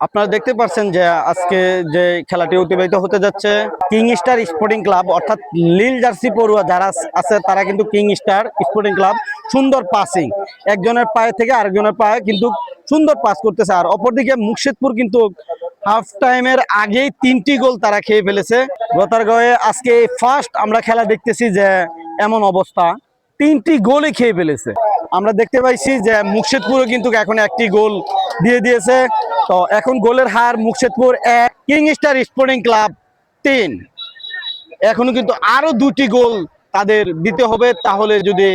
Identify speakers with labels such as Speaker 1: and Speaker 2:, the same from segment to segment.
Speaker 1: আপনারা দেখতে পাচ্ছেন যে আজকে যে খেলাটি অতিবাহিত হতে যাচ্ছে কিং স্টার স্পোর্টিং ক্লাব, অর্থাৎ নীল জার্সি পড়ুয়া যারা আছে তারা কিন্তু কিং স্টার স্পোর্টিং ক্লাব সুন্দর পাসিং, একজনের পায়ে থেকে আরেকজনের পায়ে কিন্তু সুন্দর পাস করতেছে। আর অপরদিকে মুর্শিদপুর কিন্তু হাফ টাইমের আগেই 3টি গোল তারা খেয়ে ফেলেছে। গতরগাঁওয়ে আজকে ফার্স্ট আমরা খেলা দেখতেছি যে এমন অবস্থা, 3টি গোলই খেয়ে ফেলেছে। আমরা দেখতে পাইছি যে মুর্শিদপুরও কিন্তু এখন একটি গোল দিয়ে দিয়েছে। তো এখন গোলের হার Murshidpur 1, king star sporting club 3। এখনো কিন্তু আরো 2টি গোল তাদের দিতে হবে, তাহলে যদি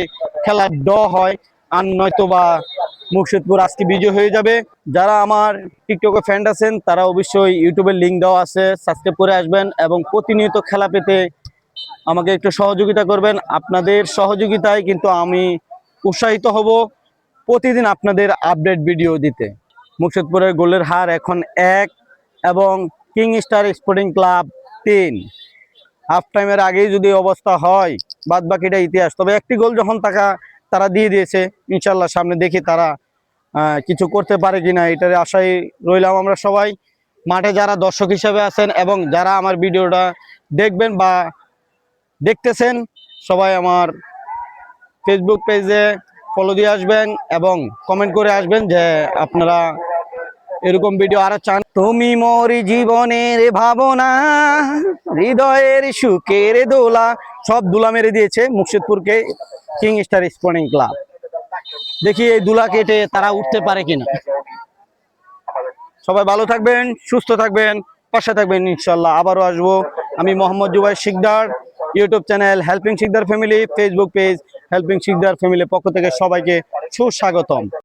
Speaker 1: খেলা ড্র হয়, আর নয়তো বা মুর্শিদপুর আজকে বিজয় হয়ে যাবে। যারা আমার টিকটকে ফ্যান আছেন তারা অবশ্যই ইউটিউবের লিঙ্ক দেওয়া আছে, সাবস্ক্রাইব করে আসবেন এবং প্রতিনিয়ত খেলা পেতে আমাকে একটু সহযোগিতা করবেন। আপনাদের সহযোগিতায় কিন্তু আমি উৎসাহিত হব প্রতিদিন আপনাদের আপডেট ভিডিও দিতে। মুর্শিদপুরের গোলের হার এখন 1 এবং king star sporting club 3। Half টাইমের আগেই যদি অবস্থা হয়, বাদ বাকিটা ইতিহাস। তবে একটি গোল যখন তারা দিয়ে দিয়েছে, ইনশাল্লাহ সামনে দেখি তারা কিছু করতে পারে কিনা, এটার আশায় রইলাম আমরা সবাই। মাঠে যারা দর্শক হিসেবে আছেন এবং যারা আমার ভিডিওটা দেখবেন বা দেখতেছেন, সবাই আমার ফেসবুক পেজে ফলো দিয়ে আসবেন এবং কমেন্ট করে আসবেন যে আপনারা এরকম ভিডিও আরো চান। তুমি মোর জীবনের ভাবনা, হৃদয়ের সুখের দোলা, সব দুলা মেরে দিয়েছে মুর্শিদপুরকে কিং স্টার স্পোর্টিং ক্লাব। দেখি এই দুলা কেটে তারা উঠতে পারে কিনা। সবাই ভালো থাকবেন, সুস্থ থাকবেন, পাশে থাকবেন, ইনশাল্লাহ আবারও আসবো। আমি Mohammad Zubair Sikdar, YouTube channel helping Sikdar family, Facebook page helping Sikdar ফ্যামিলির পক্ষ থেকে সবাইকে সুস্বাগতম।